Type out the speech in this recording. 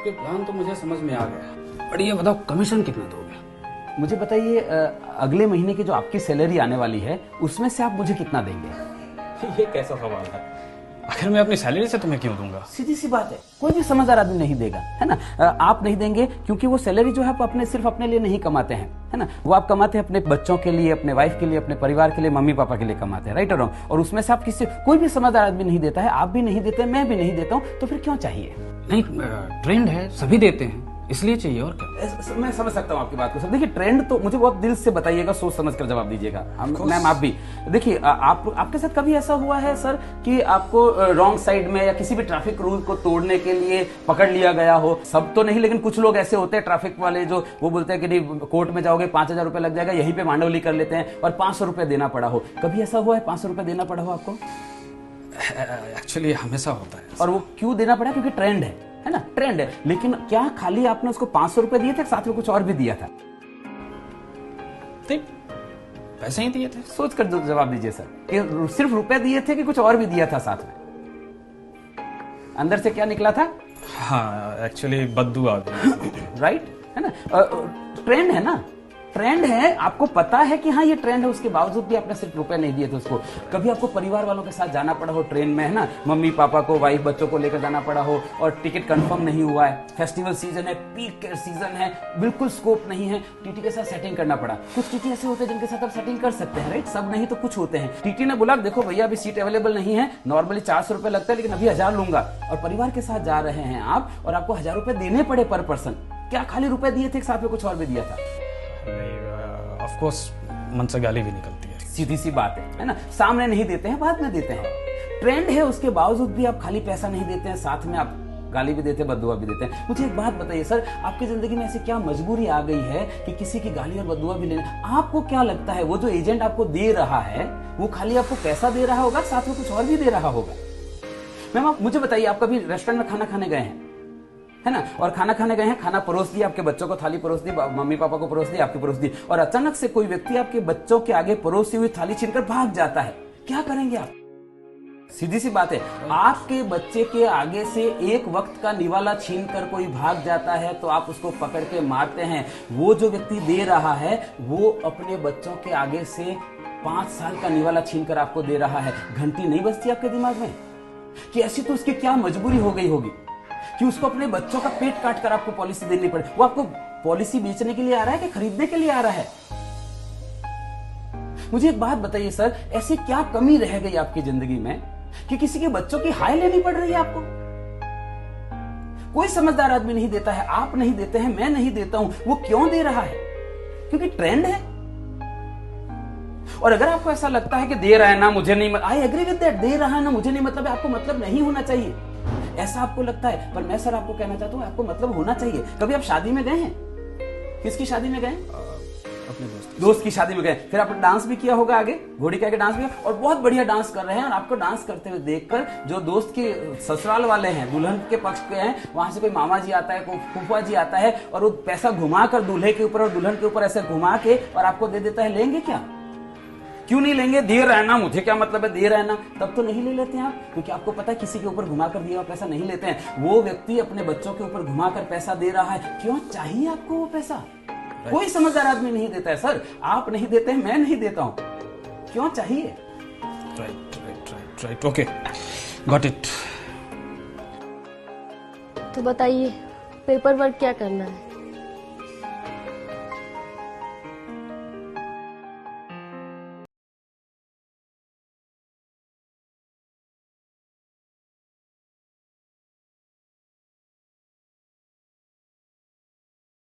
आपके प्लान तो मुझे समझ में आ गया, बट ये बताओ कमीशन कितना दोगे? मुझे बताइए, अगले महीने की जो आपकी सैलरी आने वाली है उसमें से आप मुझे कितना देंगे? ये कैसा सवाल है? आखिर मैं अपनी सैलरी से तुम्हें क्यों दूंगा? सीधी सी बात है, कोई भी समझदार आदमी नहीं देगा, है ना। आप नहीं देंगे क्योंकि वो सैलरी जो है आप सिर्फ अपने लिए नहीं कमाते हैं, है ना। वो आप कमाते हैं अपने बच्चों के लिए, अपने वाइफ के लिए, अपने परिवार के लिए, मम्मी पापा के लिए कमाते हैं, राइट और रॉन्ग। और उसमें से आप कोई भी समझदार आदमी नहीं देता है, आप भी नहीं देते, मैं भी नहीं देता हूँ, तो फिर क्यों चाहिए? नहीं, ट्रेंड है, सभी देते हैं, इसलिए चाहिए। और क्या? मैं समझ सकता हूँ आपकी बात को सर। देखिए, ट्रेंड तो मुझे बहुत दिल से बताइएगा, सोच समझ कर जवाब दीजिएगा। मैम आप भी देखिए, आपके साथ कभी ऐसा हुआ है सर कि आपको रॉन्ग साइड में या किसी भी ट्रैफिक रूल को तोड़ने के लिए पकड़ लिया गया हो? सब तो नहीं, लेकिन कुछ लोग ऐसे होते हैं ट्रैफिक वाले जो वो बोलते हैं कि नहीं कोर्ट में जाओगे 5,000 रुपए लग जाएगा, यहीं पे मांडवली कर लेते हैं और 500 रुपए देना पड़ा हो। कभी ऐसा हुआ है 500 रुपए देना पड़ा हो आपको? एक्चुअली हमेशा होता है। और वो क्यों देना पड़ा? क्योंकि ट्रेंड है ना, ट्रेंड है। लेकिन क्या खाली आपने उसको 500 रुपए दिए थे, साथ में कुछ और भी दिया था? पैसे ही दिए थे। सोच कर जवाब दीजिए सर, कि सिर्फ रुपए दिए थे कि कुछ और भी दिया था साथ में? अंदर से क्या निकला था? हाँ, एक्चुअली बद्दू आ गई। राइट, है ना। ट्रेंड है ना, ट्रेंड है, आपको पता है कि हाँ ये ट्रेंड है, उसके बावजूद भी आपने सिर्फ रुपए नहीं दिए थे उसको। कभी आपको परिवार वालों के साथ जाना पड़ा हो ट्रेन में, है ना, मम्मी पापा को, वाइफ बच्चों को लेकर जाना पड़ा हो और टिकट कंफर्म नहीं हुआ है, फेस्टिवल सीजन है, पीक सीजन है, बिल्कुल स्कोप नहीं है, टीटी के साथ सेटिंग करना पड़ा। कुछ टीटी ऐसे होते हैं जिनके साथ आप सेटिंग कर सकते हैं, राइट, सब नहीं तो कुछ होते हैं। टीटी ने बोला देखो भैया अभी सीट अवेलेबल नहीं है, नॉर्मली 400 रुपए लगता है लेकिन अभी 1000 लूंगा, और परिवार के साथ जा रहे हैं आप और आपको 1000 रुपए देने पड़े पर पर्सन। क्या खाली रुपए दिए थे, साथ में कुछ और भी दिया था? ऑफ कोर्स मन से गाली भी निकलती है। सीधी सी बात है ना। सामने नहीं देते हैं, बाद में देते हैं। ट्रेंड है, उसके बावजूद भी आप खाली पैसा नहीं देते हैं, साथ में आप गाली भी देते हैं, बददुआ भी देते हैं। मुझे एक बात बताइए सर, आपकी जिंदगी में ऐसी क्या मजबूरी आ गई है कि किसी की गाली और बददुआ भी लेने? आपको क्या लगता है वो जो एजेंट आपको दे रहा है वो खाली आपको पैसा दे रहा होगा, साथ में कुछ और भी दे रहा होगा? मैम आप मुझे बताइए, आप कभी रेस्टोरेंट में खाना खाने गए हैं, है ना, और खाना खाने गए हैं, खाना परोस दिया, आपके बच्चों को थाली परोस दी, मम्मी पापा को परोस दी, आपकी परोस दी, और अचानक से कोई व्यक्ति आपके बच्चों के आगे परोसी हुई थाली छीनकर भाग जाता है, क्या करेंगे आप? सीधी सी बात है, आपके बच्चे के आगे से एक वक्त का निवाला छीनकर कोई भाग जाता है तो आप उसको पकड़ के मारते हैं। वो जो व्यक्ति दे रहा है वो अपने बच्चों के आगे से 5 साल का निवाला छीनकर आपको दे रहा है। घंटी नहीं बजती आपके दिमाग में कि ऐसी तो उसकी क्या मजबूरी हो गई होगी कि उसको अपने बच्चों का पेट काट कर आपको पॉलिसी देनी पड़े? वो आपको पॉलिसी बेचने के लिए आ रहा है कि खरीदने के लिए आ रहा है? मुझे एक बात बताइए सर, ऐसी क्या कमी रह गई आपकी जिंदगी में कि किसी के बच्चों की हाय लेनी पड़ रही है आपको? कोई समझदार आदमी नहीं देता है, आप नहीं देते हैं, मैं नहीं देता हूं। वो क्यों दे रहा है? क्योंकि ट्रेंड है। और अगर आपको ऐसा लगता है कि दे रहा है ना मुझे नहीं, आई एग्री विद दैट, दे रहा है ना मुझे नहीं मतलब है, आपको मतलब नहीं होना चाहिए, ऐसा आपको लगता है। पर मैं सर आपको कहना चाहता हूं आपको मतलब होना चाहिए। कभी आप शादी में गए हैं? किसकी शादी में गए? अपने दोस्त की शादी में गए, फिर आपने डांस भी किया होगा, आगे घोड़ी के आगे डांस भी, और बहुत बढ़िया डांस कर रहे हैं, और आपको डांस करते हुए देखकर जो दोस्त के ससुराल वाले हैं, दुल्हन के पक्ष के हैं, वहां से कोई मामा जी आता है, कोई फूफा जी आता है, और वो पैसा घुमाकर दूल्हे के ऊपर और दुल्हन के ऊपर ऐसे घुमा के और आपको दे देता है, लेंगे क्या? क्यों नहीं लेंगे? दे रहा है ना, मुझे क्या मतलब है, दे रहा है ना, तब तो नहीं ले लेते हैं आप, क्योंकि आपको पता है किसी के ऊपर घुमाकर दिया हुआ पैसा नहीं लेते हैं। वो व्यक्ति अपने बच्चों के ऊपर घुमाकर पैसा दे रहा है, क्यों चाहिए आपको वो पैसा? कोई समझदार आदमी नहीं देता है सर, आप नहीं देते हैं, मैं नहीं देता हूं, क्यों चाहिए? Right, okay, got it. तो बताइए पेपर वर्क क्या करना है?